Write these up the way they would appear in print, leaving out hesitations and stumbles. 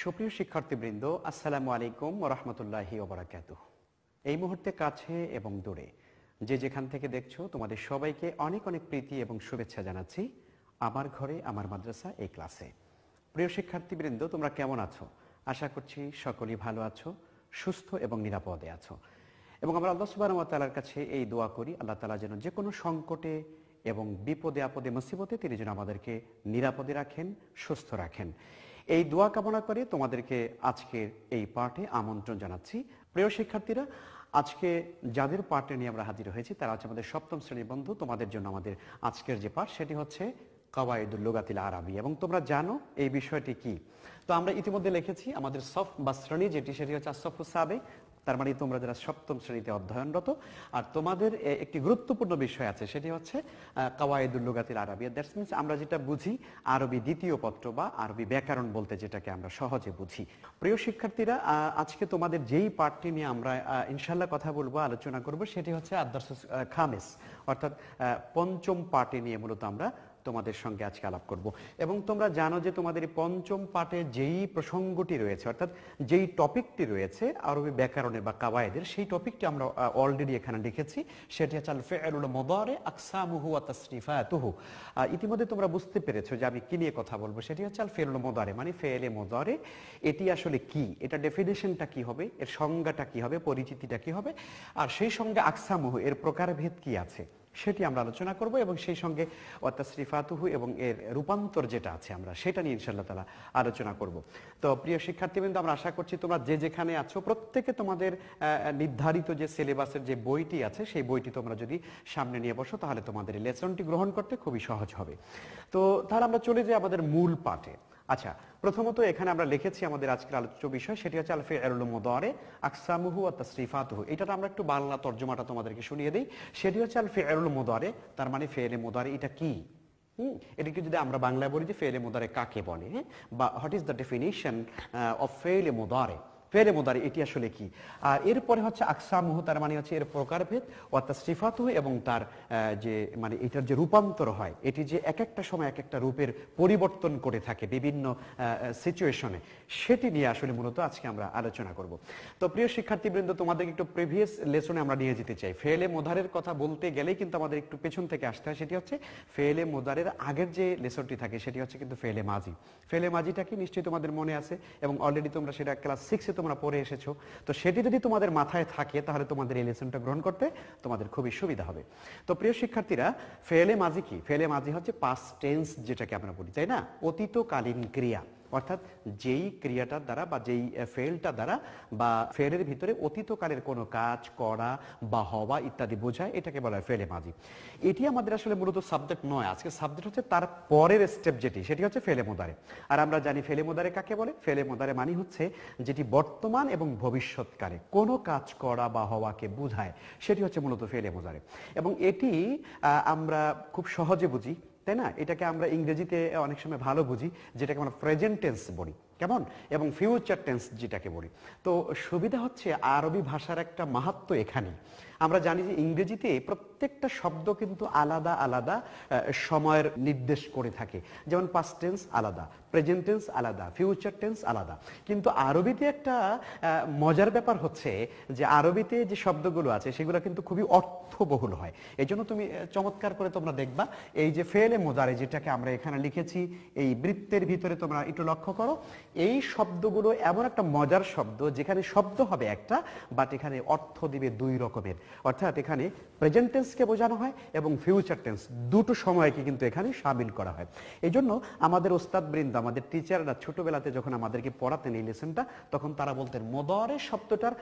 সুপ্রিয় শিক্ষার্থীবৃন্দ, আসসালামু আলাইকুম ওয়া রাহমাতুল্লাহি ওয়া বারাকাতুহু। এই মুহূর্তে কাছে এবং দূরে যে যেখান থেকে দেখছো তোমাদের সবাইকে অনেক অনেক প্রীতি এবং শুভেচ্ছা জানাচ্ছি আমার ঘরে আমার মাদ্রাসা এই ক্লাসে। প্রিয় শিক্ষার্থীবৃন্দ, তোমরা কেমন আছো? আশা করছি সকলেই ভালো আছো, সুস্থ এবং নিরাপদে আছো। এবং আমরা আল্লাহ সুবহানাহু ওয়া তাআলার কাছে এই দোয়া করি, আল্লাহ তাআলা যেন যে কোনো সংকটে এবং বিপদে আপদে মুসিবতে তিনি যেন আমাদেরকে নিরাপদে রাখেন, সুস্থ রাখেন। এই দোয়া কামনা করে তোমাদেরকে আজকের এই পাঠে আমন্ত্রণ জানাচ্ছি। প্রিয় শিক্ষার্থীরা, আজকে যাদের পাঠে নিয়ে আমরা হাজির হয়েছি তারা হচ্ছে আমাদের সপ্তম শ্রেণীর বন্ধু। তোমাদের জন্য আমাদের আজকের যে পাঠ সেটি হচ্ছে কাওয়াইদুল লুগাতিল আরাবী, এবং তোমরা জানো এই বিষয়টি কি। তো আমরা ইতিমধ্যে লিখেছি আমাদের সফ বা শ্রেণী যেটি, সেটি হচ্ছে আসফু সাবে, তার মানে তোমরা যারা সপ্তম শ্রেণীতে অধ্যয়নরত। আর তোমাদের একটি গুরুত্বপূর্ণ বিষয় আছে, সেটি হচ্ছে কাওয়াইদুল লুগাতিল আরাবী। দ্যাটস মিনস আমরা যেটা বুঝি আরবি দ্বিতীয় পত্র বা আরবি ব্যাকরণ বলতে যেটাকে আমরা সহজে বুঝি। প্রিয় শিক্ষার্থীরা, আজকে তোমাদের যেই পাঠটি নিয়ে আমরা ইনশাল্লাহ কথা বলবো, আলোচনা করব, সেটি হচ্ছে আদ-দারস খামিস, অর্থাৎ পঞ্চম পাঠে নিয়ে মূলত আমরা তোমাদের সঙ্গে আজকে আলাপ করব। এবং তোমরা জানো যে তোমাদের এই পঞ্চম পাঠে যেই প্রসঙ্গটি রয়েছে, অর্থাৎ যেই টপিকটি রয়েছে আরবি ব্যাকরণের বা কাওয়ায়েদের, সেই টপিকটি আমরা অলরেডি এখানে লিখেছি। সেটি হচ্ছে আল ফি'লুল মুদারি আকসামুহু ওয়া তাসরিফাতুহু। ইতিমধ্যে তোমরা বুঝতে পেরেছো যে আমি কি নিয়ে কথা বলবো। সেটি হচ্ছে আল ফি'লুল মুদারি, মানে ফেলে মুদারি। এটি আসলে কি, এটা ডেফিনেশনটা কি হবে, এর সংজ্ঞাটা কি হবে, পরিচিতিটা কি হবে, আর সেই সঙ্গে আকসামুহু, এর প্রকারভেদ কি আছে সেটি আমরা আলোচনা করব। এবং সেই সঙ্গে ওয়াতাসরিফাতুহু, এবং এর রূপান্তর যেটা আছে আমরা সেটা নিয়ে ইনশাআল্লাহ তাআলা আলোচনা করব। তো প্রিয় শিক্ষার্থীবৃন্দ, আমরা আশা করছি তোমরা যে যেখানে আছো প্রত্যেকে তোমাদের নির্ধারিত যে সিলেবাসের যে বইটি আছে সেই বইটি তোমরা যদি সামনে নিয়ে বসো তাহলে তোমাদের এই লেসনটি গ্রহণ করতে খুবই সহজ হবে। তো তাহলে আমরা চলে যাই আমাদের মূল পাঠে। আচ্ছা, প্রথমত এখানে আমরা লিখেছি আমাদের আজকের আলোচ্য বিষয়, সেটি হচ্ছে আল ফি'লুল মুদারি আকসামুহু ওয়া তাসরিফাতুহু। এটার আমরা একটু বাংলা তর্জমাটা তোমাদেরকে শুনিয়ে দেই। সেটি হচ্ছে আল ফি'লুল মুদারি, তার মানে ফেলে মুদারি এটা কি। এটাকে যদি আমরা বাংলায় বলি যে ফেলে মুদারি কাকে বলে, বা what is the definition of ফেলে মুদারি, ফেলে মুদারি এটি আসলে কি। আর এরপরে হচ্ছে আকসামুহু, তার মানে হচ্ছে এর প্রকারভেদ, ওয়া তাসরিফাতুহু, এবং তার যে মানে এটার যে রূপান্তর হয়, এটি যে এক একটা সময় এক একটা রূপের পরিবর্তন করে থাকে বিভিন্ন সিচুয়েশনে, সেটি নিয়ে আসলে মূলত আজকে আমরা আলোচনা করব। তো প্রিয় শিক্ষার্থীবৃন্দ, তোমাদেরকে একটু প্রিভিয়াস লেসনে আমরা নিয়ে যেতে চাই। ফেলে মুদারের কথা বলতে গেলেই কিন্তু আমাদের একটু পেছন থেকে আসতে হয়। সেটি হচ্ছে ফেলে মুদারের আগের যে লেসনটি থাকে সেটি হচ্ছে কিন্তু ফেলে মাজি। ফেলে মাজিটা কি নিশ্চয়ই তোমাদের মনে আছে, এবং অলরেডি তোমরা সেটা ক্লাস 6 তোমরা পড়ে এসেছো। তো সেটি যদি তোমাদের মাথায় থাকে তাহলে তোমাদের এই লেসনটা গ্রহণ করতে তোমাদের খুবই সুবিধা হবে। তো প্রিয় শিক্ষার্থীরা, ফেলে মাজি কি? ফেলে মাজি হচ্ছে পাস্ট টেন্স যেটাকে আমরা বলি, তাই না? অতীতকালীন ক্রিয়া, অর্থাৎ যেই ক্রিয়াটার দ্বারা বা যেই ফেলটা দ্বারা বা ফেলের ভিতরে অতীতকালের কোনো কাজ করা বা হওয়া ইত্যাদি বোঝায়, এটাকে বলা হয় ফেলে মাজি। এটি আমাদের আসলে মূলত সাবজেক্ট নয়, আজকে সাবজেক্ট হচ্ছে তার পরের স্টেপ যেটি, সেটি হচ্ছে ফেলে মুদারে। আর আমরা জানি ফেলে মুদারে কাকে বলে। ফেলে মুদারে মানে হচ্ছে যেটি বর্তমান এবং ভবিষ্যৎকালে কোনো কাজ করা বা হওয়াকে বোঝায়, সেটি হচ্ছে মূলত ফেলে মুদারে। এবং এটি আমরা খুব সহজে বুঝি, তাই না? এটাকে আমরা ইংরেজিতে অনেক সময় ভালো বুঝি, যেটাকে আমরা প্রেজেন্ট টেন্স বলি, কেমন, এবং ফিউচার টেন্স যেটাকে বলি। তো সুবিধা হচ্ছে আরবি ভাষার একটা মাহাত্ম্য এখানে। আমরা জানি যে ইংরেজিতে প্রত্যেকটা শব্দ কিন্তু আলাদা আলাদা সময়ের নির্দেশ করে থাকে। যেমন পাস্ট টেন্স আলাদা, প্রেজেন্ট টেন্স আলাদা, ফিউচার টেন্স আলাদা। কিন্তু আরবিতে একটা মজার ব্যাপার হচ্ছে যে আরবিতে যে শব্দগুলো আছে সেগুলো কিন্তু খুবই অর্থবহুল হয়। এই জন্য তুমি চমৎকার করে তোমরা দেখবা এই যে ফেলে মুদারি যেটাকে আমরা এখানে লিখেছি এই বৃত্তের ভিতরে, তোমরা একটু লক্ষ্য করো, এই শব্দগুলো এমন একটা মজার শব্দ যেখানে শব্দ হবে একটা, বাট এখানে অর্থ দিবে দুই রকমের। অর্থাৎ এখানে প্রেজেন্ট টেন্সকে বোঝানো হয় এবং ফিউচার টেন্স, দুটো সময়কে কিন্তু এখানে শামিল করা হয়। এই জন্য আমাদের ওস্তাদ বৃন্দ, আমাদের টিচাররা ছোটবেলাতে যখন আমাদেরকে পড়াতেন এই লেসনটা, তখন তারা বলতেন মুদারি শব্দটার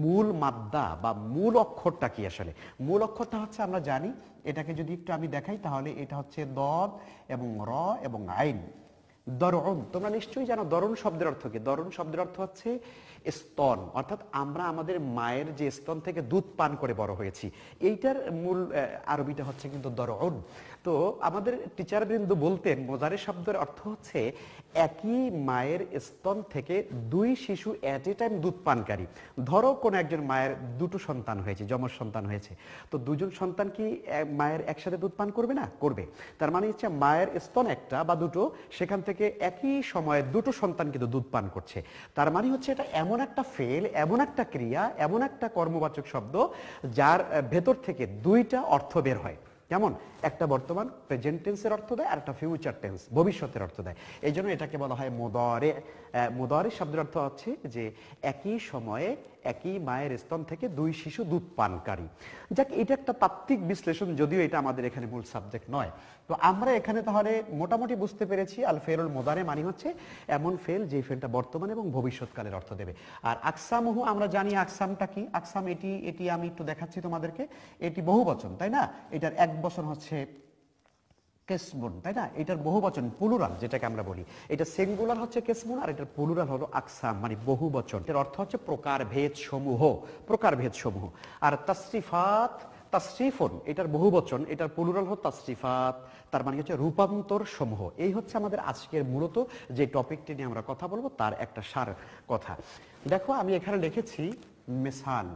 মূল মাদ্দা বা মূল অক্ষরটা কি। আসলে মূল অক্ষরটা হচ্ছে, আমরা জানি, এটাকে যদি একটু আমি দেখাই তাহলে এটা হচ্ছে দদ এবং র এবং আইন। দরউন, তোমরা নিশ্চয়ই জানো দরুন শব্দের অর্থ কি। দরুন শব্দের অর্থ হচ্ছে স্তন, অর্থাৎ আমরা আমাদের মায়ের যে স্তন থেকে দুধ পান করে বড় হয়েছি, এইটার মূল আরবিটা হচ্ছে কিন্তু দরউন। তো আমাদের টিচারবৃন্দ বলতেন মোজারে শব্দের অর্থ হচ্ছে একই মায়ের স্তন থেকে দুই শিশু এট এ টাইম দুধ পানকারী। ধরো কোন একজন মায়ের দুটো সন্তান হয়েছে, যমজ সন্তান হয়েছে, তো দুজন সন্তান কি মায়ের একসাথে দুধ পান করবে না? করবে। তার মানে হচ্ছে মায়ের স্তন একটা বা দুটো, সেখান থেকে একই সময়ে দুটো সন্তান কিন্তু দুধ পান করছে। তার মানে হচ্ছে এটা এমন একটা ফেল, এমন একটা ক্রিয়া, এমন একটা কর্মবাচক শব্দ যার ভেতর থেকে দুইটা অর্থ বের হয়। কেমন? একটা বর্তমান প্রেজেন্ট টেন্সের অর্থ দেয় আর একটা ফিউচার টেন্স ভবিষ্যতের অর্থ দেয়। এই জন্য এটাকে বলা হয় মুদারে। মুদারে শব্দের অর্থ হচ্ছে যে একই সময়ে একই মায়ের স্তন থেকে দুই শিশু দুধ পানকারী। যাক, এটা একটা তাত্ত্বিক বিশ্লেষণ, যদিও এটা আমাদের এখানে মূল সাবজেক্ট নয়। তো আমরা এখানে তাহলে মোটামুটি বুঝতে পেরেছি আল ফেরুল মুদারে মানে হচ্ছে এমন ফেল যে ফেলটা বর্তমান এবং ভবিষ্যৎকালের অর্থ দেবে। আর আকসামহু আমরা জানি আকসামটা কি। আকসাম এটি আমি একটু দেখাচ্ছি তোমাদেরকে। এটি বহুবচন, তাই না? এটার এক বচন হচ্ছে কেসমুন, তাই না? এটার বহুবচন প্লুরাল যেটাকে আমরা বলি। এটা সিঙ্গুলার হচ্ছে কেসমুন আর এটার প্লুরাল হলো আকসাম, মানে বহুবচন। এর অর্থ হচ্ছে প্রকারভেদ সমূহ, প্রকারভেদ সমূহ। আর তাসরিফাত, তাসরিফুন এটার বহুবচন, এটার প্লুরাল হলো তাসরিফাত, তার মানে হচ্ছে রূপান্তর সমূহ। এই হচ্ছে আমাদের আজকের মূলত যে টপিকটি নিয়ে আমরা কথা বলবো তার একটা সার কথা। দেখো আমি এখানে লিখেছি মিসাল।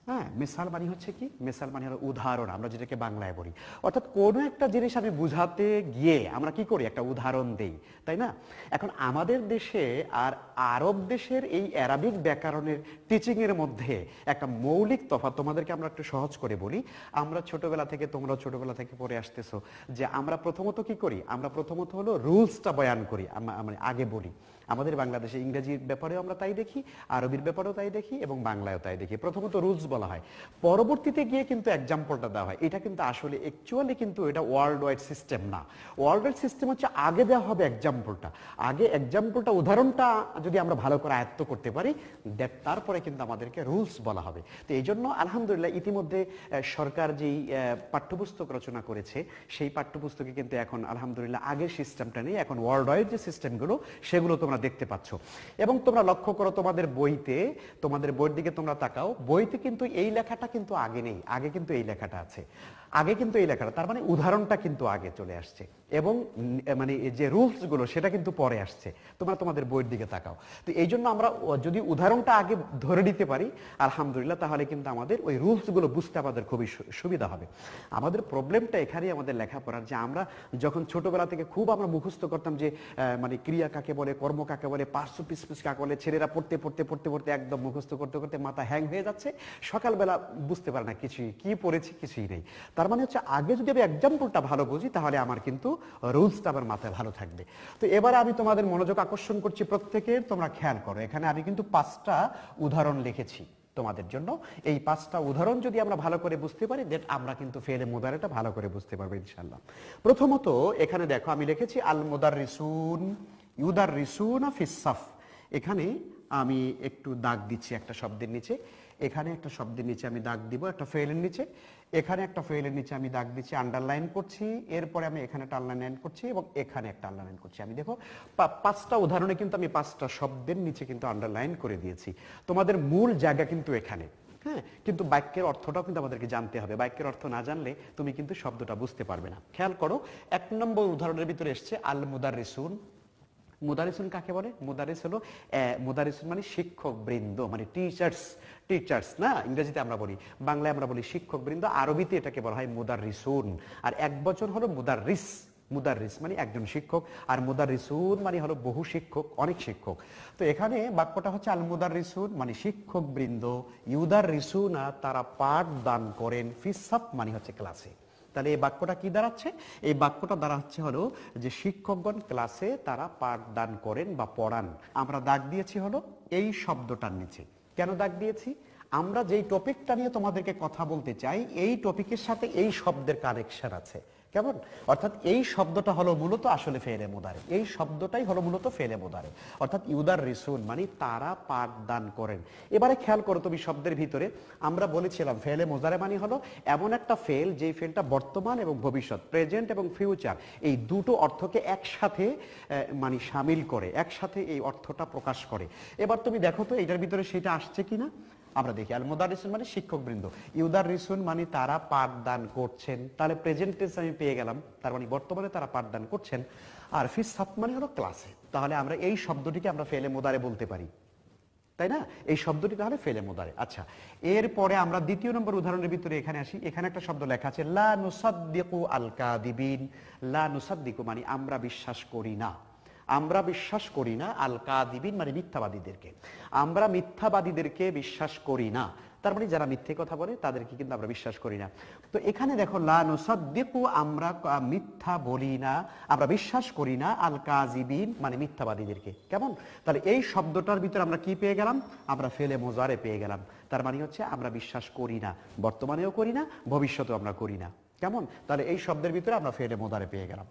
হ্যাঁ, মিসাল মানে হচ্ছে কি? মিসাল মানে হলো উদাহরণ, আমরা যেটাকে বাংলায় বলি। অর্থাৎ কোনো একটা জিনিস আমি বুঝাতে গিয়ে আমরা কি করি? একটা উদাহরণ দেই, তাই না? এখন আমাদের দেশে আর আরব দেশের এই অ্যারাবিক ব্যাকরণের টিচিং এর মধ্যে একটা মৌলিক তফাৎ তোমাদেরকে আমরা একটু সহজ করে বলি। আমরা ছোটবেলা থেকে, তোমরা ছোটবেলা থেকে পড়ে আসতেছো যে আমরা প্রথমত কি করি? আমরা প্রথমত হলো রুলসটা বয়ান করি, আমরা আগে বলি। আমাদের বাংলাদেশে ইংরেজির ব্যাপারেও আমরা তাই দেখি, আরবির ব্যাপারেও তাই দেখি এবং বাংলায়ও তাই দেখি। প্রথমত রুলস বলা হয়, পরবর্তীতে গিয়ে কিন্তু এক্সাম্পলটা দেওয়া হয়। এটা কিন্তু আসলে অ্যাকচুয়ালি কিন্তু এটা ওয়ার্ল্ড ওয়াইড সিস্টেম না। ওয়ার্ল্ড ওয়াইড সিস্টেম হচ্ছে আগে দেওয়া হবে এক্সাম্পলটা, আগে এক্সাম্পলটা, উদাহরণটা যদি আমরা ভালো করে আয়ত্ত করতে পারি, তারপরে কিন্তু আমাদেরকে রুলস বলা হবে। তো এই জন্য আলহামদুলিল্লাহ ইতিমধ্যে সরকার যেই পাঠ্যপুস্তক রচনা করেছে সেই পাঠ্যপুস্তকে কিন্তু এখন আলহামদুলিল্লাহ আগের সিস্টেমটা নেই, এখন ওয়ার্ল্ড ওয়াইড যে সিস্টেমগুলো সেগুলো তোমরা দেখতে পাচ্ছ। এবং তোমরা লক্ষ্য করো তোমাদের বইতে, তোমাদের বইয়ের দিকে তোমরা তাকাও, বইতে কিন্তু এই লেখাটা কিন্তু আগে নেই, আগে কিন্তু এই লেখাটা আছে, আগে কিন্তু এই লেখাটা, তার মানে উদাহরণটা কিন্তু আগে চলে আসছে এবং মানে যে রুলস গুলো সেটা কিন্তু পরে আসছে। তোমরা তোমাদের বইয়ের দিকে তাকাও। তো এই জন্য আমরা যদি উদাহরণটা আগে ধরে নিতে পারি আলহামদুলিল্লাহ, তাহলে কিন্তু আমাদের ওই রুলস গুলো বুঝতে আমাদের খুবই সুবিধা হবে। আমাদের প্রবলেমটা এখানেই আমাদের লেখাপড়ার, যে আমরা যখন ছোটবেলা থেকে খুব আমরা মুখস্থ করতাম যে মানে ক্রিয়া কাকে বলে, কর্ম কাকে বলে, পার্শ্ব পিসপিস কাকে বলে, ছেলেরা পড়তে পড়তে পড়তে পড়তে একদম মুখস্থ করতে করতে মাথা হ্যাং হয়ে যাচ্ছে, সকালবেলা বুঝতে পারে না কিছুই, কি পড়েছি কিছুই নেই। তার মানে হচ্ছে আগে যদি আমি এক্সাম্পলটা ভালো বুঝি তাহলে আমার কিন্তু রুলসটা আমার মাথায় ভালো থাকবে। তো এবারে আমি তোমাদের মনোযোগ আকর্ষণ করছি প্রত্যেকের, তোমরা খেয়াল করো। এখানে আমি কিন্তু 5টা উদাহরণ লিখেছি তোমাদের জন্য। এই 5টা উদাহরণ যদি আমরা ভালো করে বুঝতে পারি, দেন আমরা কিন্তু ফেলে মুদারেটা ভালো করে বুঝতে পারবো ইনশাআল্লাহ। প্রথমত এখানে দেখো আমি লিখেছি আল মুদাররিসুন ইউদাররিসুনা ফিস সাফ। এখানে আমি একটু দাগ দিচ্ছি একটা শব্দের নিচে, এখানে একটা শব্দের নিচে আমি দাগ দিব একটা ফেলের নিচে, এখানে একটা ফেলের নিচে আমি দাগ দিচ্ছি, আন্ডারলাইন করছি, এরপরে আমি এখানে একটা আন্ডারলাইন করছি এবং এখানে একটা আন্ডারলাইন করছি। আমি দেখো 5টা উদাহরণে কিন্তু আমি 5টা শব্দের নিচে কিন্তু আন্ডারলাইন করে দিয়েছি। তোমাদের মূল জায়গা কিন্তু এখানে, হ্যাঁ, কিন্তু বাক্যের অর্থটাও কিন্তু আমাদেরকে জানতে হবে। বাক্যের অর্থ না জানলে তুমি কিন্তু শব্দটা বুঝতে পারবে না। খেয়াল করো 1 নম্বর উদাহরণের ভিতরে এসছে আল মুদাররিসুন। মুদারিসুন কাকে বলে? মুদারিস হলো, মুদারিসুন মানে শিক্ষক বৃন্দ, মানে টিচার্স না, ইংরেজিতে আমরা বলি, বাংলায় আমরা বলি শিক্ষক বৃন্দ, আরবিতে এটাকে বলা হয় মুদাররিসুন। আর এক বচন হলো মুদাররিস, মুদাররিস মানে একজন শিক্ষক, আর মুদাররিসুন মানে হলো বহু শিক্ষক, অনেক শিক্ষক। তো এখানে বাক্যটা হচ্ছে আল মুদাররিসুন মানে শিক্ষক বৃন্দ, ইউদাররিসুনা তারা পাঠ দান করেন, ফিসাফ মানে হচ্ছে ক্লাসে। তাহলে এই বাক্যটা কি দাঁড়াচ্ছে? এই বাক্যটা দাঁড়াচ্ছে হলো যে শিক্ষকগণ ক্লাসে তারা পাঠ দান করেন বা পড়ান। আমরা দাগ দিয়েছি হলো এই শব্দটার নিচে। কেন দাগ দিয়েছি? আমরা যেই টপিকটা নিয়ে তোমাদেরকে কথা বলতে চাই এই টপিকের সাথে এই শব্দের কানেকশন আছে। কেমন? অর্থাৎ এই শব্দটা হলো মূলত আসলে ফেলে মুদারে, এই শব্দটাই হলো মূলত ফেলে মুদারে, অর্থাৎ ইউদাররিসুন মানে তারা পাঠ দান করেন। এবারে খেয়াল করো তুমি শব্দের ভিতরে আমরা বলেছিলাম ফেলে মুদারে মানে হলো এমন একটা ফেল যেই ফেলটা বর্তমান এবং ভবিষ্যৎ, প্রেজেন্ট এবং ফিউচার, এই দুটো অর্থকে একসাথে মানে শামিল করে, একসাথে এই অর্থটা প্রকাশ করে। এবার তুমি দেখো তো এটার ভিতরে সেটা আসছে কিনা। আমরা দেখি আল মুদারিসুন মানে শিক্ষকবৃন্দ, ইউদারিসুন মানে তারা পাঠদান করছেন, তাহলে প্রেজেন্ট টেন্স আমি পেয়ে গেলাম, তার মানে বর্তমানে তারা পাঠদান করছেন। আর ফিস সাফ মানে হলো ক্লাসে, তাহলে আমরা এই শব্দটিকে আমরা ফেলে মুদারে বলতে পারি, তাই না? এই শব্দটি তাহলে ফেলে মুদারে। আচ্ছা, এরপরে আমরা দ্বিতীয় নম্বর উদাহরণের ভিতরে এখানে আসি। এখানে একটা শব্দ লেখা আছে লা নুসাদ্দিকু আল কাযিবিন। লা নুসাদ্দিকু মানে আমরা বিশ্বাস করি না, আমরা বিশ্বাস করি না আল কাযিবিন মানে মিথ্যাবাদীদেরকে, আমরা মিথ্যাবাদীদেরকে বিশ্বাস করি না, তার মানে যারা মিথ্যে কথা বলে তাদেরকে কিন্তু আমরা বিশ্বাস করি না। তো এখানে দেখো লা নুসাদ্দিকু আমরা মিথ্যা বলি না, আমরা বিশ্বাস করি না আল কাযিবিন মানে মিথ্যাবাদীদেরকে। কেমন? তাহলে এই শব্দটার ভিতরে আমরা কি পেয়ে গেলাম? আমরা ফেলে মুজারে পেয়ে গেলাম। তার মানে হচ্ছে আমরা বিশ্বাস করি না, বর্তমানেও করি না, ভবিষ্যতেও আমরা করি না। কেমন? তাহলে এই শব্দের ভিতরে আমরা ফেলে মুজারে পেয়ে গেলাম।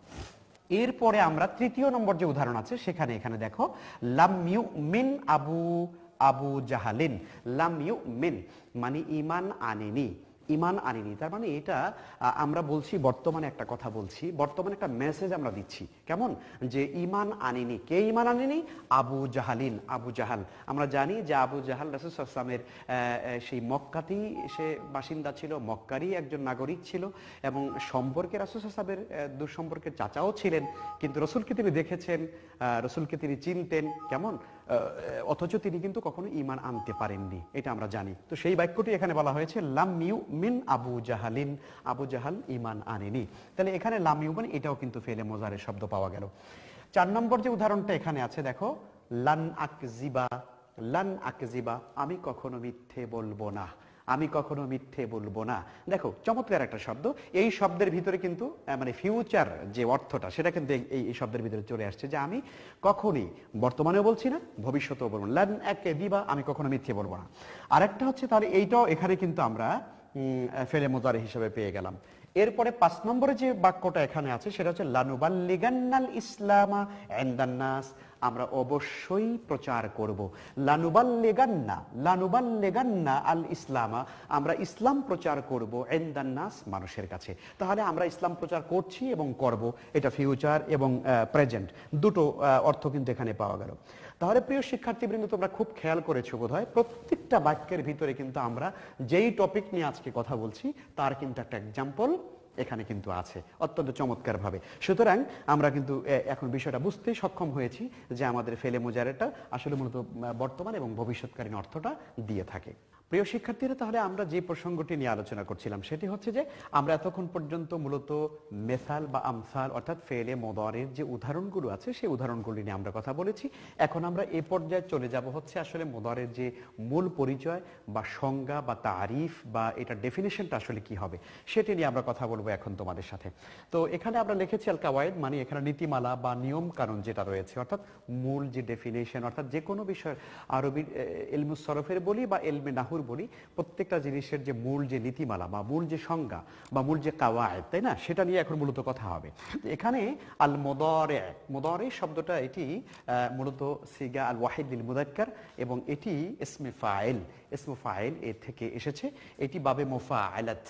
এরপরে আমরা তৃতীয় নম্বর যে উদাহরণ আছে সেখানে এখানে দেখো লাম ইউমিন আবু জাহালিন। লাম ইউমিন মানে ঈমান আনেনি, ঈমান আনেনি, তার মানে এটা আমরা বলছি বর্তমানে একটা কথা বলছি, বর্তমানে একটা মেসেজ আমরা দিচ্ছি। কেমন? যে ঈমান আনেনি, কে ঈমান আনেনি? আবু জাহালিন, আবু জাহাল। আমরা জানি যে আবু জাহাল রাসূল সাল্লাল্লাহু আলাইহি ওয়াসাল্লামের সেই মক্কাতেই সে বাসিন্দা ছিল, মক্কারই একজন নাগরিক ছিল এবং সম্পর্কে রাসূল সাল্লাল্লাহু আলাইহি ওয়াসাল্লামের দুঃসম্পর্কের চাচাও ছিলেন, কিন্তু রসুলকে তিনি দেখেছেন, রসুলকে তিনি চিনতেন। কেমন? অথচ তিনি কিন্তু কখনো ঈমান আনতে পারেননি, এটা আমরা জানি। তো সেই বাক্যটি এখানে বলা হয়েছে লাম ইউমিন আবু জাহালিন, আবু জাহাল ঈমান আনেনি। তাহলে এখানে লাম ইউমিন এটাও কিন্তু ফেলে মুজারের শব্দ পাওয়া গেল। 4 নম্বর যে উদাহরণটা এখানে আছে দেখো লান আকজিবা। লান আকজিবা আমি কখনো মিথ্যে বলবো না, আমি কখনো মিথ্যে বলবো না। দেখো চমৎকার একটা শব্দ, এই শব্দের ভিতরে কিন্তু মানে ফিউচার যে অর্থটা সেটা কিন্তু এই শব্দের ভিতরে চলে আসছে, যে আমি কখনোই বর্তমানেও বলছি না, ভবিষ্যতেও বলবো না। লান আকদিবা আমি কখনো মিথ্যে বলবো না। আরেকটা হচ্ছে তাহলে এইটাও এখানে কিন্তু আমরা ফেলে মুজারে হিসেবে পেয়ে গেলাম। এরপরে 5 নম্বরে যে বাক্যটা এখানে আছে সেটা হচ্ছে লানুবাল্লিগান্নাল ইসলামা ইনদান নাস, আমরা অবশ্যই প্রচার করব। লানুবাল্লিগান্না, লানুবাল্লিগান্না আল ইসলামা, আমরা ইসলাম প্রচার করব ইনদান নাস মানুষের কাছে। তাহলে আমরা ইসলাম প্রচার করছি এবং করব, এটা ফিউচার এবং প্রেজেন্ট দুটো অর্থ কিন্তু এখানে পাওয়া গেল। তাহলে প্রিয় শিক্ষার্থীবৃন্দ তোমরা খুব খেয়াল করেছো বোধহয় প্রত্যেকটা বাক্যের ভিতরে কিন্তু আমরা যেই টপিক নিয়ে আজকে কথা বলছি তার কিন্তু একটা এক্সাম্পল এখানে কিন্তু আছে অত্যন্ত চমৎকার ভাবে। সুতরাং আমরা কিন্তু এখন বিষয়টা বুঝতে সক্ষম হয়েছি যে আমাদের ফেলে মুজারেটা আসলে মূলত বর্তমান এবং ভবিষ্যৎকালীন অর্থটা দিয়ে থাকে। প্রিয় শিক্ষার্থীরা, তাহলে আমরা যে প্রসঙ্গটি নিয়ে আলোচনা করছিলাম সেটি হচ্ছে যে আমরা এতক্ষণ পর্যন্ত মূলত মেসাল বা আমসাল অর্থাৎ ফেলে মুদারের যে উদাহরণগুলো আছে সেই উদাহরণগুলি নিয়ে আমরা কথা বলেছি। এখন আমরা এই পর্যায়ে চলে যাব হচ্ছে আসলে মুদারের যে মূল পরিচয় বা সংজ্ঞা বা তারিফ বা এটা ডেফিনেশনটা আসলে কি হবে সেটি নিয়ে আমরা কথা বলবো এখন তোমাদের সাথে। তো এখানে আমরা লিখেছি আল কাওয়াইদ মানে এখানে নীতিমালা বা নিয়ম কানুন যেটা রয়েছে, অর্থাৎ মূল যে ডেফিনেশন, অর্থাৎ যে কোনো বিষয় আরবি ইলমুস সরফের বলি বা ইলমে নাহুর বলি, প্রত্যেকটা জিনিসের যে মূল যে নীতিমালা বা মূল যে সংজ্ঞা বা মূল যে কাওয়ায়েদ, তাই না, সেটা নিয়ে এখন মূলত কথা হবে। এখানে আল মুদারে, মুদারে শব্দটা এটি মূলত সিগা আল ওয়াহিদ লিল মুযাক্কার এবং এটি ইসমে ফাইল, ইসমে ফাইল এর থেকে এসেছে, এটি বাবে মুফাআলাত,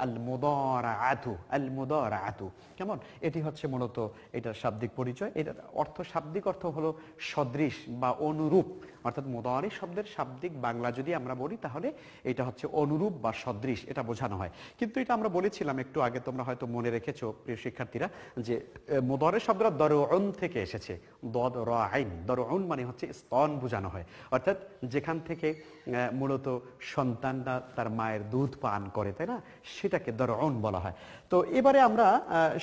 আল মুদারাআতু, আল মুদারাআতু। কেমন? এটি হচ্ছে মূলত এটার শাব্দিক পরিচয়। এটার অর্থ, শাব্দিক অর্থ হলো সদৃশ বা অনুরূপ, অর্থাৎ মুদারে শব্দের শাব্দিক বাংলা যদি আমরা বলি তাহলে এটা হচ্ছে অনুরূপ বা সদৃশ, এটা বোঝানো হয়। কিন্তু এটা আমরা বলেছিলাম একটু আগে, তোমরা হয়তো মনে রেখেছো প্রিয় শিক্ষার্থীরা, যে মুদারে শব্দটা দরউন থেকে এসেছে। দদ র আইন, দরউন মানে হচ্ছে স্তন বোঝানো হয়, অর্থাৎ যেখান থেকে মূলত সন্তানরা তার মায়ের দুধ পান করে, তাই না, সেটাকে দরউন বলা হয়। তো এবারে আমরা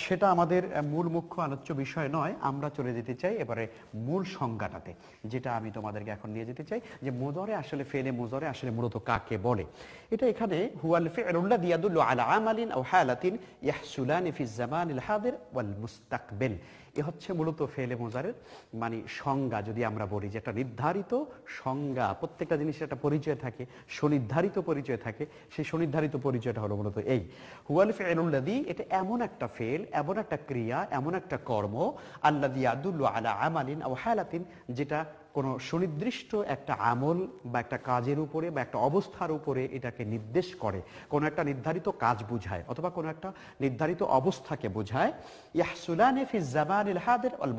সেটা আমাদের মূল মুখ্য আলোচ্য বিষয় নয়, আমরা চলে যেতে চাই এবারে মূল সংজ্ঞাটাতে, যেটা আমি তোমাদেরকে এখন নিয়ে যেতে চাই যে মুদারে আসলে ফেলে মুদারে আসলে মূলত কাকে বলে। এটা এখানে হুয়াল ফি'লুল্লাযী ইয়াদুল্লু আলা আমালিন আও হালাতিন ইয়াহসুলানি ফিজ জামানিল হাদির ওয়াল মুস্তাকবিল। এ হচ্ছে মূলত ফেলে মুজারের মানে সংজ্ঞা। যদি আমরা বলি যে একটা নির্ধারিত সংজ্ঞা, প্রত্যেকটা জিনিসের একটা পরিচয় থাকে, সুনির্ধারিত পরিচয় থাকে, সেই সুনির্ধারিত পরিচয়টা হলো মূলত এই হুয়াল ফি'লুল্লাযী, এটা এমন একটা ফেল, এমন একটা ক্রিয়া, এমন একটা কর্ম, আল্লাযী ইয়াদুল্লু আলা আমালিন আও হালাতিন, যেটা কোনো সুনির্দিষ্ট একটা আমল বা একটা কাজের উপরে বা একটা অবস্থার উপরে এটাকে নির্দেশ করে, কোনো একটা নির্ধারিত কাজ বোঝায় অথবা কোনো একটা নির্ধারিত অবস্থাকে বোঝায়। ইয়াহসুলানে ফি জামানিল হাদির ওয়াল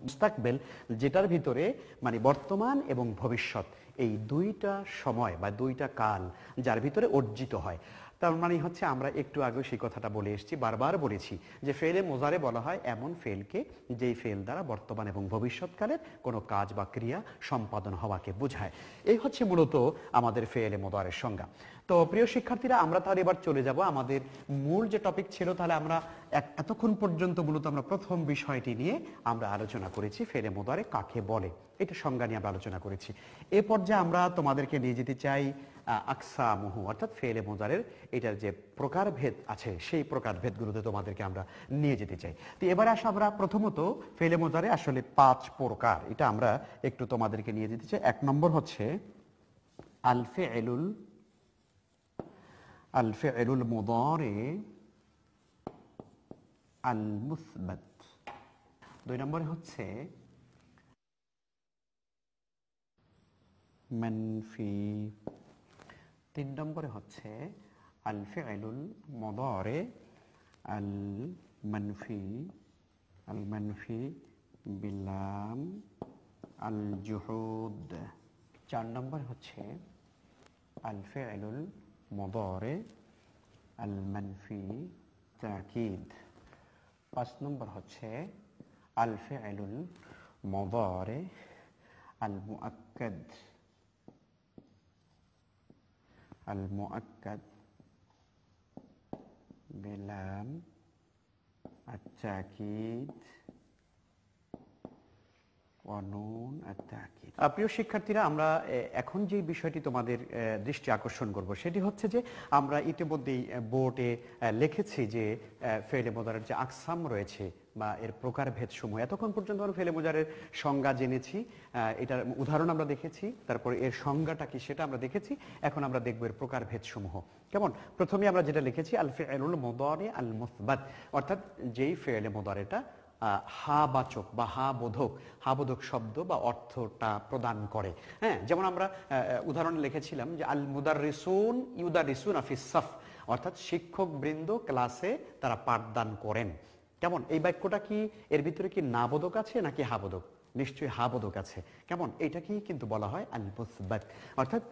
মুস্তাকবিল, যেটার ভিতরে মানে বর্তমান এবং ভবিষ্যৎ এই দুইটা সময় বা দুইটা কাল যার ভিতরে অর্জিত হয়। তার মানে হচ্ছে আমরা একটু আগে সেই কথাটা বলে এসেছি, বারবার বলেছি যে ফেলে মোজারে বলা হয় এমন ফেলকে যেই ফেল দ্বারা বর্তমান এবং ভবিষ্যৎকালের কোনো কাজ বা ক্রিয়া সম্পাদন হওয়াকে বোঝায়। এই হচ্ছে মূলত আমাদের ফেলে মোজারের সংজ্ঞা। তো প্রিয় শিক্ষার্থীরা, আমরা তাহলে এবার চলে যাব আমাদের মূল যে টপিক ছিল। তাহলে আমরা এতক্ষণ পর্যন্ত মূলত আমরা প্রথম বিষয়টি নিয়ে আমরা আলোচনা করেছি, ফেলে মোজারে কাকে বলে, এটা সংজ্ঞা নিয়ে আমরা আলোচনা করেছি। এ পর্যায়ে আমরা তোমাদেরকে নিয়ে যেতে চাই আকসামুহু, অর্থাৎ ফেলে মোজারের এটার যে প্রকারভেদ আছে সেই প্রকারভেদগুলোতে তোমাদেরকে আমরা নিয়ে যেতে চাই। তো এবারে আসো আমরা প্রথমত ফেলে মোজারে আসলে 5 প্রকার, এটা আমরা একটু তোমাদেরকে নিয়ে যেতে চাই। 1 নম্বর হচ্ছে আল ফিউলুল মুদারি আল মুসবাত। 2 নম্বরে হচ্ছে মানফি। 3 নম্বরে হচ্ছে আল ফিউলুল মুদারি আল মানফি বিলাম আল জুহুদ। 4 নম্বর হচ্ছে আল ফিউলুল মুদারি আল মানফি তাকিদ। 5 নম্বর হচ্ছে আল ফিউলুল মুদারি আল মুআক্কাদ বিলাম আত-তাকিদ ওয়া নুন আত-তাকিদ। প্রিয় শিক্ষার্থীরা, আমরা এখন যে বিষয়টি তোমাদের দৃষ্টি আকর্ষণ করব সেটি হচ্ছে যে আমরা ইতিমধ্যেই বোর্ডে লিখেছি যে ফেলে মোজারের যে আকসাম রয়েছে বা এর প্রকারভেদ সমূহ। এতক্ষণ পর্যন্ত আমরা ফেলে মোজারের সংজ্ঞা জেনেছি, এটার উদাহরণ আমরা দেখেছি, তারপরে এর সংজ্ঞাটা কি সেটা আমরা দেখেছি। এখন আমরা দেখব এর প্রকারভেদ সমূহ কেমন। প্রথমে আমরা যেটা লিখেছি আল ফিউলুল মুদারি আল মুসবাত, অর্থাৎ যেই ফেলে মোজারেটা হাবাচক বা হাবোধক শব্দ বা অর্থটা প্রদান করে। হ্যাঁ, যেমন আমরা উদাহরণে লিখেছিলাম যে আল মুদাররিসুন ইউদাররিসুনা ফিস সাফ, অর্থাৎ শিক্ষক বৃন্দ ক্লাসে তারা পাঠদান করেন। কেমন, এই বাক্যটা কি এর ভিতরে কি নাবোধক আছে নাকি হাবোধক? নিশ্চয়ই হাবোধক আছে। কেমন, এইটাকেই কিন্তু বলা হয় আল মুসবাত, অর্থাৎ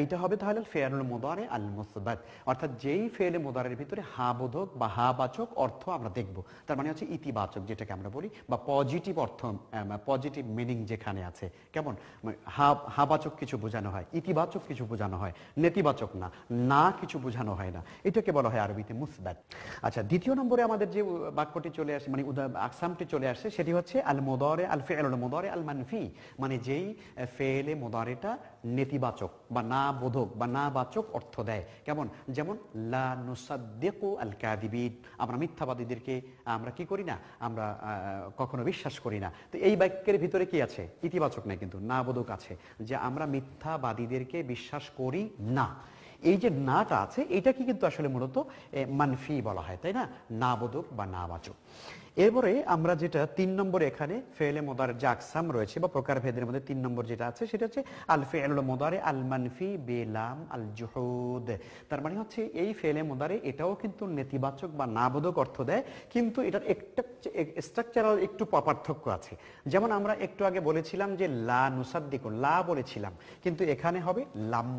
এইটা হবে তাহলে ফেয়ারুল মুদারি আল মুসবাত, অর্থাৎ যেই ফেলে মুদারের ভিতরে হাবোধক বা হাবাচক অর্থ আমরা দেখব। তার মানে হচ্ছে ইতিবাচক যেটাকে আমরা বলি, বা পজিটিভ অর্থ, পজিটিভ মিনিং যেখানে আছে। কেমন, হাবাচক কিছু বোঝানো হয়, ইতিবাচক কিছু বোঝানো হয়, নেতিবাচক না কিছু বোঝানো হয় না, এটাকে বলা হয় আরবিতে মুসবাত। আচ্ছা, দ্বিতীয় নম্বরে আমাদের যে বাক্যটি চলে আসে, মানে আকসামটি চলে আসে, সেটি হচ্ছে আল মুদারি আল ফিউলুল মুদারি আল মানফি, মানে যেই ফেলে মুদারিটা নেতিবাচক বা না বোধক বা না বাচক অর্থ দেয়। কেমন, যেমন লা নুসাদ্দিকু আল কাযিবিন, আমরা মিথ্যাবাদীদেরকে আমরা কি করি না, আমরা কখনো বিশ্বাস করি না। তো এই বাক্যের ভিতরে কি আছে? ইতিবাচক নাই, কিন্তু না বোধক আছে, যে আমরা মিথ্যাবাদীদেরকে বিশ্বাস করি না। এই যে নাটা আছে এটা কি কিন্তু আসলে মূলত মানফি বলা হয়, তাই না, না বোধক বা না বাচক। এরপরে আমরা যেটা 3 নম্বরে এখানে ফেলে মুদারির যে আকসাম রয়েছে বা প্রকারভেদের মধ্যে 3 নম্বর যেটা আছে সেটা হচ্ছে আল ফিউলুল মুদারি আল মানফি বিলাম আল জুহুদ। তার মানে হচ্ছে এই ফেলে মুদারি এটাও কিন্তু নেতিবাচক বা নাবোধক অর্থ দেয়, কিন্তু এটার একটা স্ট্রাকচারাল একটু পার্থক্য আছে। যেমন আমরা একটু আগে বলেছিলাম যে লা নুসাদ্দিকু, লা বলেছিলাম, কিন্তু এখানে হবে লাম।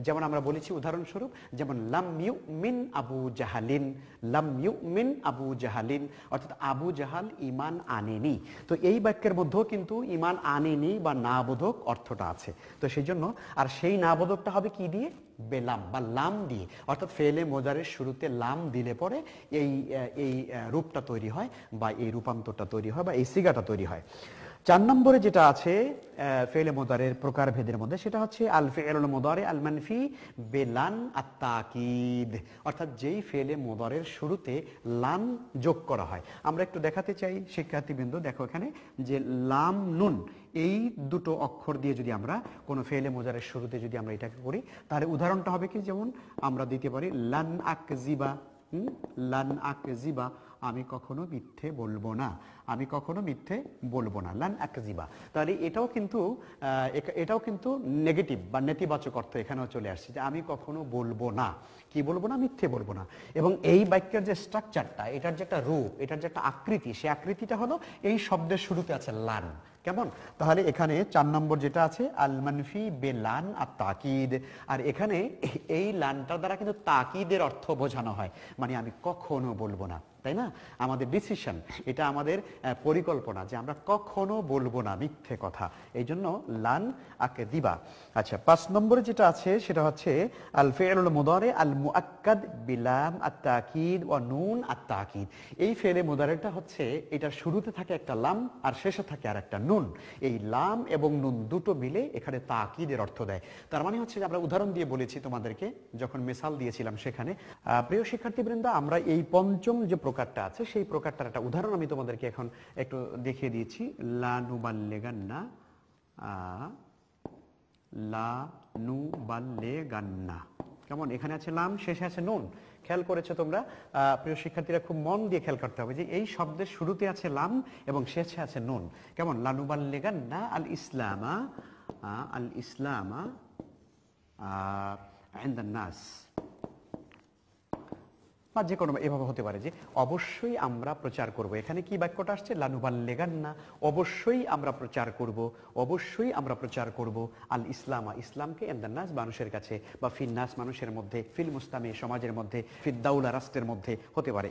যেমন আমরা বলেছি উদাহরণস্বরূপ, যেমন লাম ইউমিন আবু জাহালিন, লাম ইউমিন আবু জাহালিন, অর্থাৎ আবু জাহাল ঈমান আনেনি। তো এই বাক্যের মধ্যেও কিন্তু ঈমান আনেনি বা নাবোধক অর্থটা আছে। তো সেই জন্য আর সেই নাবোধকটা হবে কি দিয়ে? বেলাম বা লাম দিয়ে, অর্থাৎ ফেলে মোজারের শুরুতে লাম দিলে পরে এই রূপটা তৈরি হয় বা এই রূপান্তরটা তৈরি হয় বা এই সিগাটা তৈরি হয়। 4 নম্বরে যেটা আছে ফেলে মুদারির প্রকারভেদের মধ্যে সেটা হচ্ছে আল ফিউলুল মুদারি আল মানফি বিলান আত-তাকিদ, অর্থাৎ যেই ফেলে মুদারির শুরুতে লাম যোগ করা হয়। আমরা একটু দেখাতে চাই শিক্ষার্থীবৃন্দ, দেখো এখানে যে লাম নুন এই দুটো অক্ষর দিয়ে যদি আমরা কোনো ফেলে মুদারির শুরুতে যদি আমরা এটাকে করি, তাহলে উদাহরণটা হবে কি, যেমন আমরা দিতে পারি লান আকজিবা, লান আকজিবা, আমি কখনো মিথ্যে বলবো না, আমি কখনো মিথ্যে বলবো না, লান আকযিবা। তাহলে এটাও কিন্তু নেগেটিভ বা নেতিবাচক অর্থ এখানেও চলে আসছে, যে আমি কখনো বলবো না, কি বলবো না, মিথ্যে বলবো না। এবং এই বাক্যের যে স্ট্রাকচারটা, এটার যে একটা রূপ, এটার যে একটা আকৃতি, সেই আকৃতিটা হলো এই শব্দের শুরুতে আছে লান। কেমন? তাহলে এখানে 4 নম্বর যেটা আছে আল মানফি বেলান আর তাকিদ, আর এখানে এই লানটার দ্বারা কিন্তু তাকিদের অর্থ বোঝানো হয়, মানে আমি কখনো বলবো না, তাই না? আমাদের ডিসিশন, এটা আমাদের পরিকল্পনা যে আমরা কখনো বলবো না মিথ্যে কথা, এই জন্য লান আকদিবা। আচ্ছা, 5 নম্বরে যেটা আছে সেটা হচ্ছে আল ফি'লুল মুদারি আল মুআক্কাদ বিলাম আত তাকিদ ওয়া নুন আত তাকিদ। এই ফেলে মুদারিটা হচ্ছে, এটার শুরুতে থাকে একটা লাম আর শেষে থাকে আর একটা নুন। এই লাম এবং নুন দুটো মিলে এখানে তাকিদের অর্থ দেয়। তার মানে হচ্ছে যে আমরা উদাহরণ দিয়ে বলেছি তোমাদেরকে, যখন মিসাল দিয়েছিলাম সেখানে। প্রিয় শিক্ষার্থীবৃন্দ, আমরা এই পঞ্চম যে প্রকারটা আছে সেই প্রকারটার একটা উদাহরণ আমি তোমাদেরকে এখন একটু দেখিয়ে দিয়েছি। লা নুবাল্লিগান্না, লা নুবাল্লিগান্না। কেমন? এখানে আছে লাম, শেষে আছে নুন। খেয়াল করেছো তোমরা? প্রিয় শিক্ষার্থীরা খুব মন দিয়ে খেয়াল করতে হবে যে এই শব্দের শুরুতে আছে লাম এবং শেষে আছে নুন। কেমন? লা নুবাল্লিগান্না আল ইসলামা, আল ইসলামা ইনদান নাস, বা যে কোনো এভাবে হতে পারে যে অবশ্যই আমরা প্রচার করব। এখানে কি বাক্যটা আসছে? লানুবাল্লিগান্না, অবশ্যই আমরা প্রচার করব, অবশ্যই আমরা প্রচার করব আল ইসলামা, ইসলামকে ইনদান নাস, মানুষের কাছে, বা ফিন্নাস, মানুষের মধ্যে, ফিল মুস্তামে, সমাজের মধ্যে, ফিদ্দাউলা, রাষ্ট্রের মধ্যে হতে পারে।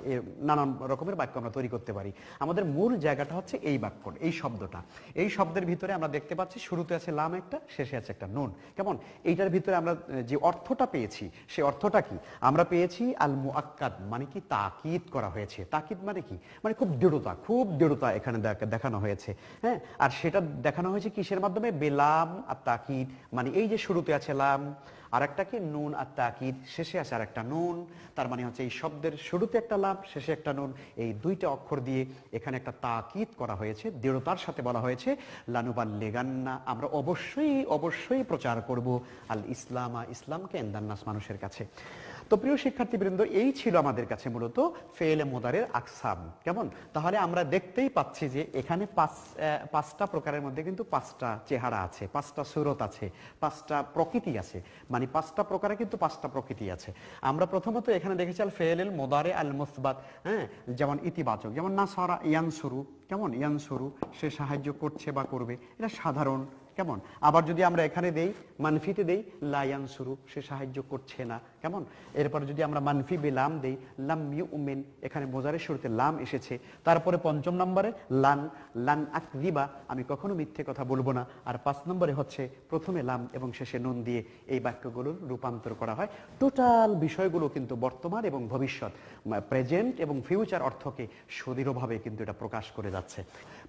নানান রকমের বাক্য আমরা তৈরি করতে পারি। আমাদের মূল জায়গাটা হচ্ছে এই বাক্য, এই শব্দটা। এই শব্দের ভিতরে আমরা দেখতে পাচ্ছি শুরুতে আছে লাম একটা, শেষে আছে একটা নুন। কেমন? এইটার ভিতরে আমরা যে অর্থটা পেয়েছি, সেই অর্থটা কি? আমরা পেয়েছি আল মুআক্কাদ, মানে কি তাকিদ করা হয়েছে। তাকিদ মানে কি? মানে খুব দৃঢ়তা, খুব দৃঢ়তা এখানে দেখানো হয়েছে। হ্যাঁ, আর সেটা দেখানো হয়েছে কিসের মাধ্যমে? বেলাম আর তাকিদ, মানে এই যে শুরুতে আছে লাম, আর একটা কি নুন আর তাকিদ, শেষে আছে আর একটা নুন। তার মানে হচ্ছে এই শব্দের শুরুতে একটা লাম, শেষে একটা নুন, এই দুইটা অক্ষর দিয়ে এখানে একটা তাকিদ করা হয়েছে, দৃঢ়তার সাথে বলা হয়েছে লানুবাল্লিগান্না, আমরা অবশ্যই অবশ্যই প্রচার করব আল ইসলামা, ইসলামকে ইনদান নাস, মানুষের কাছে। তো প্রিয় শিক্ষার্থীবৃন্দ, এই ছিল আমাদের কাছে মূলত ফেলে মুদারের আকসাম। কেমন? তাহলে আমরা দেখতেই পাচ্ছি যে এখানে পাঁচটা প্রকারের মধ্যে কিন্তু 5টা চেহারা আছে, 5টা সুরত আছে, 5টা প্রকৃতি আছে, মানে 5টা প্রকারে কিন্তু 5টা প্রকৃতি আছে। আমরা প্রথমত এখানে দেখেছি আল ফেলেল মুদারে আল মুসবাত, হ্যাঁ, যেমন ইতিবাচক, যেমন নাসারা ইয়ানসুরু। কেমন? ইয়ানসুরু, সে সাহায্য করছে বা করবে, এটা সাধারণ। কেমন? আবার যদি আমরা এখানে দেই, মানফিতে দেই, লা ইয়ানসুরু, সে সাহায্য করছে না। কেমন? এরপর যদি আমরা মানফি বেলাম দেই, লাম ইউমিন, এখানে মোজারের শুরুতে লাম এসেছে। তারপরে 5ম নম্বরে লান, লান আকযিবা, আমি কখনো মিথ্যে কথা বলবো না। আর 5 নম্বরে হচ্ছে প্রথমে লাম এবং শেষে নুন দিয়ে এই বাক্যগুলোর রূপান্তর করা হয়। টোটাল বিষয়গুলো কিন্তু বর্তমান এবং ভবিষ্যৎ, প্রেজেন্ট এবং ফিউচার অর্থকে সুদৃঢ়ভাবে কিন্তু এটা প্রকাশ করে যাচ্ছে।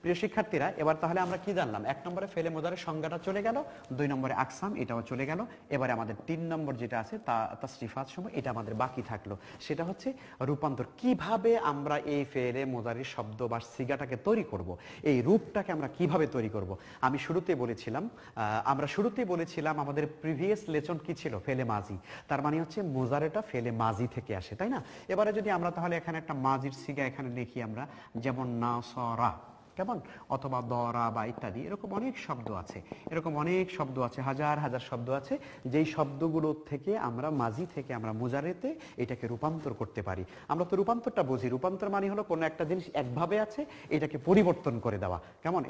প্রিয় শিক্ষার্থীরা, এবার তাহলে আমরা কি জানলাম? 1 নম্বরে ফেলে মোজারের সংজ্ঞাটা চলে গেল, 2 নম্বরে আকসাম, এটাও চলে গেল। এবারে আমাদের 3 নম্বর যেটা আছে তাসরিফাত সময়, এটা আমাদের বাকি থাকলো, সেটা হচ্ছে রূপান্তর। কিভাবে আমরা এই ফেলে মোজারির শব্দ বা সিগাটাকে তৈরি করব, এই রূপটাকে আমরা কিভাবে তৈরি করব। আমরা শুরুতেই বলেছিলাম আমাদের প্রিভিয়াস লেসন কি ছিল? ফেলে মাজি। তার মানে হচ্ছে মোজারেটা ফেলে মাজি থেকে আসে, তাই না? এবারে যদি আমরা তাহলে এখানে একটা মাজির সিগা এখানে লিখি আমরা, যেমন নাসরা, কেমন, অথবা দরা বা ইত্যাদি, এরকম অনেক শব্দ আছে, হাজার হাজার শব্দ আছে, যেই শব্দগুলো থেকে আমরা মাজি থেকে আমরা মুজারেতে এটাকে রূপান্তর করতে পারি। আমরা তো রূপান্তরটা বুঝি, রূপান্তর মানে হলো কোনো একটা জিনিস একভাবে আছে, এটাকে পরিবর্তন করে দেওয়া। কেমন?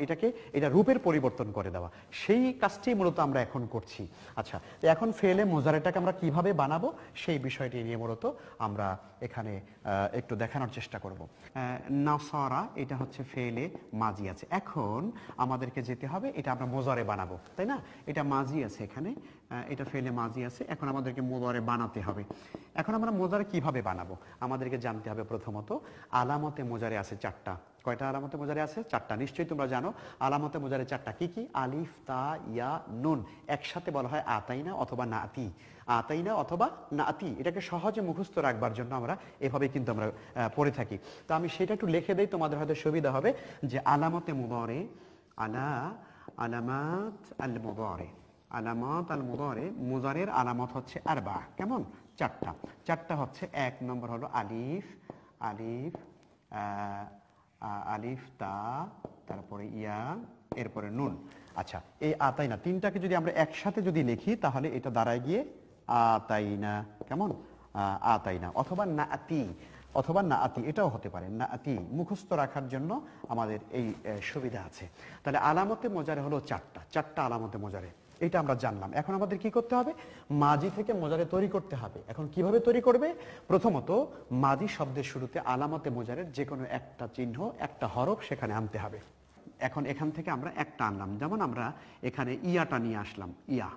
এটা রূপের পরিবর্তন করে দেওয়া, সেই কাজটি মূলত আমরা এখন করছি। আচ্ছা, এখন ফেলে মুজারেটাকে আমরা কিভাবে বানাবো সেই বিষয়টি নিয়ে মূলত আমরা এখানে একটু দেখানোর চেষ্টা করব। নাসারা, এটা হচ্ছে ফেলে মাজি আছে। এখন আমাদেরকে যেতে হবে, এটা আমরা মোজারে বানাবো, তাই না? এটা মাজি আছে এখানে, এটা ফেলে মাজি আছে, এখন আমাদেরকে মোজারে বানাতে হবে। এখন আমরা মোজারে কিভাবে বানাবো? আমাদেরকে জানতে হবে প্রথমত আলামতে মোজারে আছে 4টা। কয়টা আলামতে মোজারে আছে? 4টা। নিশ্চয়ই তোমরা জানো আলামতে মোজারে 4টা। কি কি? আলিফ, তা, ইয়া, নুন। একসাথে বলা হয় আতাইনা অথবা নাতি, আতাইনা অথবা নাতি। এটাকে সহজে মুখস্থ রাখবার জন্য আমরা এভাবে কিন্তু আমরা পড়ে থাকি। তো আমি সেটা একটু লিখে দেই, তোমাদের হয়তো সুবিধা হবে। যে আলামতে মুদারে, আলামাত আল মুদারে, আলামাত আল মুদারে, মুদারের আলামত হচ্ছে আরবা। কেমন? 4টা হচ্ছে, 1 নম্বর হলো আলিফ, আলিফ তা, তারপরে ইয়া, এরপরে নুন। আচ্ছা, এই আতাইনা তিনটাকে যদি আমরা একসাথে যদি লিখি তাহলে এটা দাঁড়ায় গিয়ে আতাইনা। কেমন? আতাইনা। অথবা নাআতি, অথবা নাআতি, এটাও হতে পারে। নাআতি মুখস্থ রাখার জন্য আমাদের এই সুবিধা আছে। তাহলে আলামতে মোজারে হলো চারটা আলামতে মোজারে, এটা আমরা জানলাম। এখন আমাদের কি করতে হবে? মাজি থেকে মোজারে তৈরি করতে হবে। এখন কিভাবে তৈরি করবে? প্রথমত মাজি শব্দের শুরুতে আলামতে মোজারের যে কোনো একটা চিহ্ন, একটা হরফ সেখানে আনতে হবে। এখন এখান থেকে আমরা একটা আনলাম, যেমন আমরা এখানে ইয়াটা নিয়ে আসলাম, ইয়া,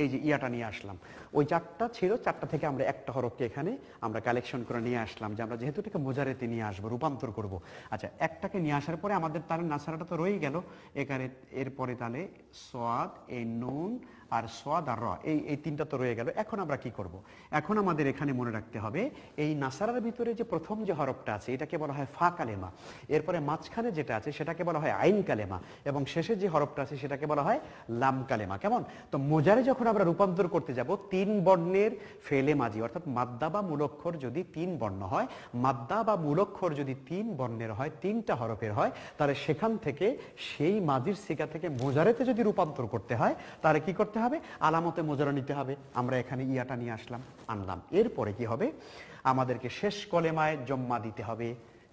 এই যে ইয়াটা নিয়ে আসলাম। ওই চারটা ছিল, চারটা থেকে আমরা একটা হরফকে এখানে আমরা কালেকশন করে নিয়ে আসলাম, যে আমরা যেহেতু এটাকে মোজারেতে নিয়ে আসবো, রূপান্তর করব। আচ্ছা, একটাকে নিয়ে আসার পরে আমাদের তাহলে নাসারাটা তো রয়েই গেল এখানে। এরপরে তাহলে সোয়াদ, এই নুন আর সোয়াদ আর র, এই তিনটা তো রয়ে গেল। এখন আমরা কি করব? এখন আমাদের এখানে মনে রাখতে হবে এই নাসারার ভিতরে যে প্রথম যে হরফটা আছে এটাকে বলা হয় ফা কালেমা, এরপরে মাঝখানে যেটা আছে সেটাকে বলা হয় আইন কালেমা, এবং শেষে যে হরফটা আছে সেটাকে বলা হয় লাম কালেমা। কেমন? তো মোজারে যখন আমরা রূপান্তর করতে যাব, তিন বর্ণের ফেলে মাজি, অর্থাৎ মাদ্দা বা মূলক্ষর যদি তিন বর্ণ হয়, মাদ্দা বা মূলক্ষর যদি তিন বর্ণের হয়, তিনটা হরফের হয়, তাহলে সেখান থেকে সেই মাজির সিগা থেকে মোজারেতে যদি রূপান্তর করতে হয় তাহলে কি করতে হবে? আলামতে মোজারা নিতে হবে। আমরা এখানে ইয়াটা নিয়ে আনলাম। এরপরে কি হবে? আমাদেরকে শেষ কলেমায় জম্মা দিতে হবে।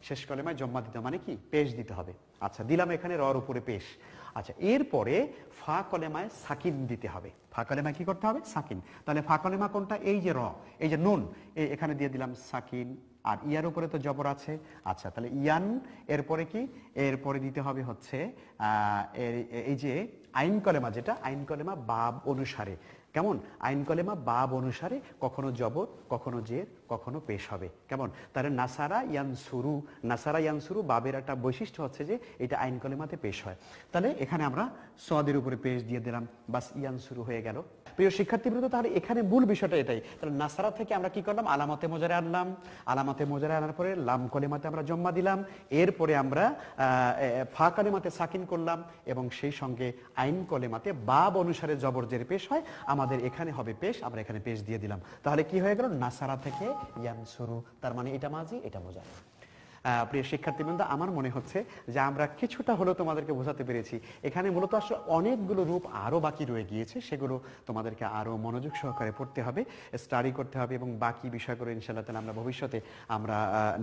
শেষ কলেমায় জম্মা দিতে মানে কি? পেশ দিতে হবে। আচ্ছা, দিলাম এখানে রর উপরে পেশ। আচ্ছা, এরপরে ফা কলেমায় সাকিন দিতে হবে। ফা কলেমায় কি করতে হবে? সাকিন। তাহলে ফা কলেমা কোনটা? এই যে র, এই যে নুন, এখানে দিয়ে দিলাম সাকিন, আর ইয়ার উপরে তো জবর আছে। আচ্ছা, তাহলে ইয়ান, এরপরে কি? এরপরে দিতে হবে হচ্ছে এই যে আইন কলেমা, যেটা আইন কলেমা বাব অনুসারে। কেমন? আইন কলেমা বাব অনুসারে কখনো জবর, কখনো জের, কখনো পেশ হবে। কেমন? তাহলে নাসারা ইয়ানসুরু বাবের একটা বৈশিষ্ট্য হচ্ছে যে এটা আইন কলেমাতে পেশ হয়। তাহলে এখানে আমরা সদের উপরে পেশ দিয়ে দিলাম, বাস ইয়ানসুরু হয়ে গেল। প্রিয় শিক্ষার্থীবৃন্দ, তাহলে এখানে মূল বিষয়টা এটাই। তাহলে নাসারা থেকে আমরা কি করলাম? আলামতে মোজারে আনলাম। আলামতে মোজারে আনার পরে লাম কলেমাতে আমরা জম্মা দিলাম। এরপরে আমরা ফা কলেমাতে সাকিন করলাম, এবং সেই সঙ্গে আইন কলেমাতে বাব অনুসারে জবর জের পেশ হয়। আমাদের এখানে হবে পেশ, আমরা এখানে পেশ দিয়ে দিলাম। তাহলে কি হয়ে গেল? নাসারা থেকে ইয়ানসুরু, তার মানে এটা মাজি, এটা মোজারে। প্রিয় শিক্ষার্থীবৃন্দ, আমার মনে হচ্ছে যে আমরা কিছুটা হলেও তোমাদেরকে বোঝাতে পেরেছি। এখানে মূলত আসলে অনেকগুলো রূপ আরও বাকি রয়ে গিয়েছে, সেগুলো তোমাদেরকে আরও মনোযোগ সহকারে পড়তে হবে, স্টাডি করতে হবে, এবং বাকি বিষয়গুলো ইনশাআল্লাহ তাআলা আমরা ভবিষ্যতে আমরা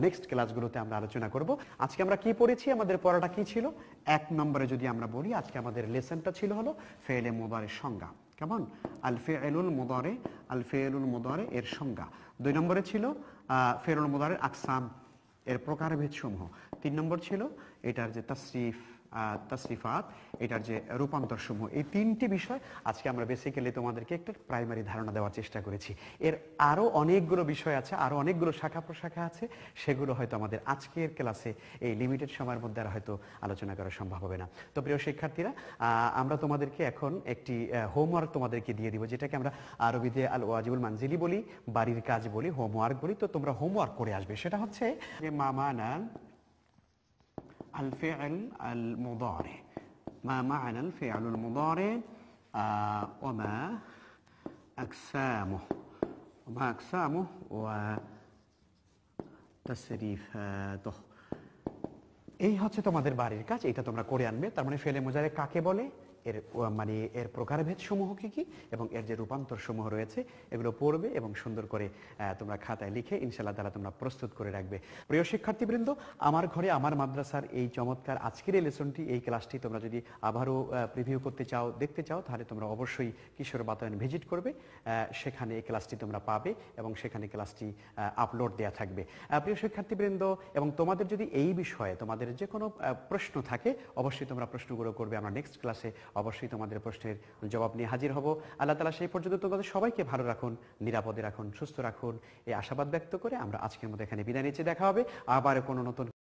নেক্সট ক্লাসগুলোতে আমরা আলোচনা করব। আজকে আমরা কি পড়েছি? আমাদের পড়াটা কি ছিল? 1 নম্বরে যদি আমরা বলি, আজকে আমাদের লেসনটা ছিল হলো ফেলে মুদারির সংজ্ঞা। কেমন? আল ফেলুল মুদারে এর সংজ্ঞা। 2 নম্বরে ছিল ফেলুল মুদারের আকসাম, এর প্রকারভেদ সমূহ। 3 নম্বর ছিল এটার যে তাসরিফাত, এটার যে রূপান্তর সমূহ। এই 3টি বিষয় আজকে আমরা বেসিক্যালি তোমাদেরকে একটা প্রাইমারি ধারণা দেওয়ার চেষ্টা করেছি। এর আরও অনেকগুলো বিষয় আছে, আরও অনেকগুলো শাখা প্রশাখা আছে, সেগুলো হয়তো আমাদের আজকের ক্লাসে এই লিমিটেড সময়ের মধ্যে আর হয়তো আলোচনা করা সম্ভব হবে না। তো প্রিয় শিক্ষার্থীরা, আমরা তোমাদেরকে এখন একটি হোমওয়ার্ক তোমাদেরকে দিয়ে দিব, যেটাকে আমরা আরবিতে আল ওয়াজিবুল মানজিলি বলি, বাড়ির কাজ বলি, হোমওয়ার্ক বলি। তো তোমরা হোমওয়ার্ক করে আসবে। সেটা হচ্ছে যে মামানা الفعل المضارع، ما معنى الفعل المضارع وما أقسامه وتصريفاته। এই হচ্ছে তোমাদের বাড়ির কাজ, এটা তোমরা করে আনবে। তার মানে ফেলে মুজারে কাকে বলে, এর মানে এর প্রকারভেদ সমূহ কি কি, এবং এর যে রূপান্তর সমূহ রয়েছে এগুলো পড়বে এবং সুন্দর করে তোমরা খাতায় লিখে ইনশাআল্লাহ তাআলা তোমরা প্রস্তুত করে রাখবে। প্রিয় শিক্ষার্থীবৃন্দ, আমার ঘরে আমার মাদ্রাসার এই চমৎকার আজকের এই লেসনটি, এই ক্লাসটি তোমরা যদি আবারও প্রিভিউ করতে চাও, দেখতে চাও, তাহলে তোমরা অবশ্যই কিশোর বাতায়ন ভিজিট করবে। সেখানে এই ক্লাসটি তোমরা পাবে এবং সেখানে ক্লাসটি আপলোড দেওয়া থাকবে। প্রিয় শিক্ষার্থীবৃন্দ, এবং তোমাদের যদি এই বিষয়ে তোমাদের যে কোনো প্রশ্ন থাকে, অবশ্যই তোমরা প্রশ্নগুলো করবে। আমরা নেক্সট ক্লাসে অবশ্যই তোমাদের প্রশ্নের জবাব নিয়ে হাজির হব। আল্লাহ তাআলা সেই পর্যন্ত তোমাদের সবাইকে ভালো রাখুন, নিরাপদে রাখুন, সুস্থ রাখুন, এই আশাবাদ ব্যক্ত করে আমরা আজকের মতো এখানে বিদায় নিচ্ছি। দেখা হবে আবার কোনো নতুন